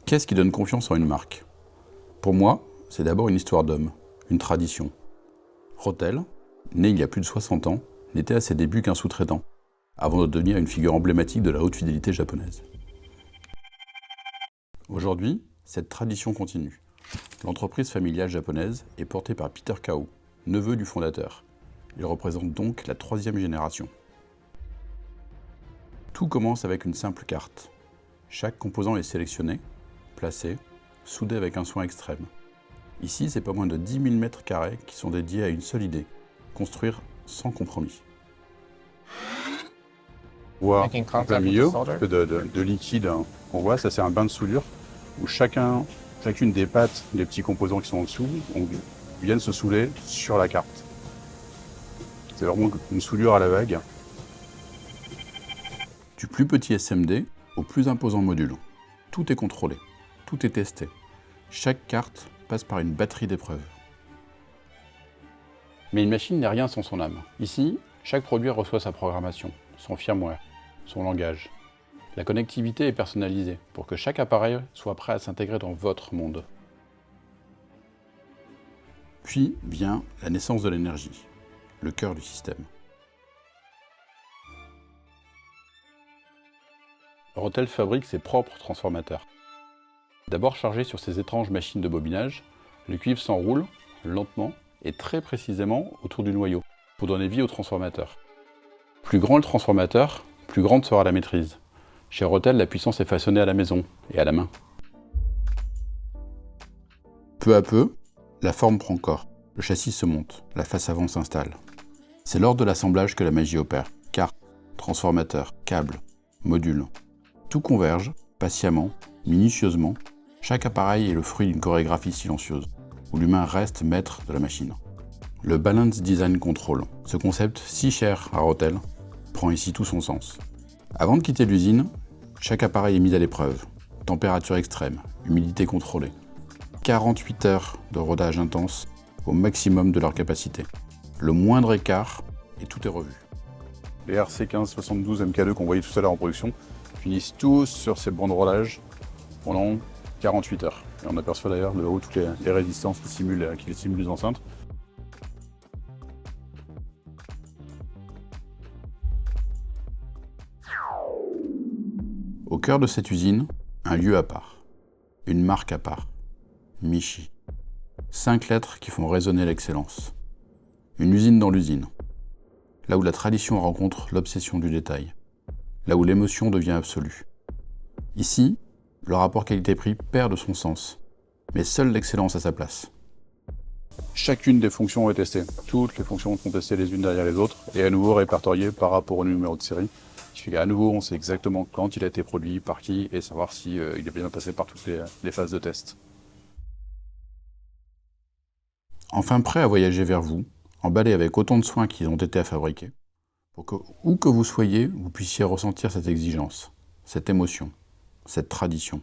Qu'est-ce qui donne confiance en une marque? Pour moi, c'est d'abord une histoire d'homme, une tradition. Rotel, né il y a plus de 60 ans, n'était à ses débuts qu'un sous-traitant, avant de devenir une figure emblématique de la haute fidélité japonaise. Aujourd'hui, cette tradition continue. L'entreprise familiale japonaise est portée par Peter Kao, neveu du fondateur. Il représente donc la 3e génération. Tout commence avec une simple carte. Chaque composant est sélectionné, placé, soudé avec un soin extrême. Ici, c'est pas moins de 10 000 m² qui sont dédiés à une seule idée, construire sans compromis. On voit en plein milieu un peu de liquide qu'on voit, ça c'est un bain de soudure où chacune des pattes, des petits composants qui sont en dessous, viennent se souder sur la carte. C'est vraiment une soudure à la vague. Du plus petit SMD au plus imposant module. Tout est contrôlé, tout est testé. Chaque carte passe par une batterie d'épreuves. Mais une machine n'est rien sans son âme. Ici, chaque produit reçoit sa programmation, son firmware, son langage. La connectivité est personnalisée pour que chaque appareil soit prêt à s'intégrer dans votre monde. Puis vient la naissance de l'énergie, le cœur du système. Rotel fabrique ses propres transformateurs. D'abord chargé sur ces étranges machines de bobinage, le cuivre s'enroule lentement et très précisément autour du noyau pour donner vie au transformateur. Plus grand le transformateur, plus grande sera la maîtrise. Chez Rotel, la puissance est façonnée à la maison et à la main. Peu à peu, la forme prend corps, le châssis se monte, la face avant s'installe. C'est lors de l'assemblage que la magie opère. Carte, transformateur, câble, module. Tout converge, patiemment, minutieusement. Chaque appareil est le fruit d'une chorégraphie silencieuse, où l'humain reste maître de la machine. Le Balance Design Control, ce concept si cher à Rotel, prend ici tout son sens. Avant de quitter l'usine, chaque appareil est mis à l'épreuve. Température extrême, humidité contrôlée. 48 heures de rodage intense au maximum de leur capacité. Le moindre écart et tout est revu. Les RC1572 MK2 qu'on voyait tout à l'heure en production finissent tous sur ces bancs de rodage pendant 48 heures. Et on aperçoit d'ailleurs de haut toutes les résistances qui simulent les enceintes. Au cœur de cette usine, un lieu à part, une marque à part, Michi. 5 lettres qui font résonner l'excellence. Une usine dans l'usine, là où la tradition rencontre l'obsession du détail, là où l'émotion devient absolue. Ici, le rapport qualité-prix perd de son sens, mais seule l'excellence a sa place. Chacune des fonctions est testée. Toutes les fonctions sont testées les unes derrière les autres et à nouveau répertoriées par rapport au numéro de série. Ce qui fait qu'à nouveau, on sait exactement quand il a été produit, par qui, et savoir si il est bien passé par toutes les phases de test. Enfin prêt à voyager vers vous, emballé avec autant de soins qu'ils ont été à fabriquer, pour que, où que vous soyez, vous puissiez ressentir cette exigence, cette émotion, cette tradition.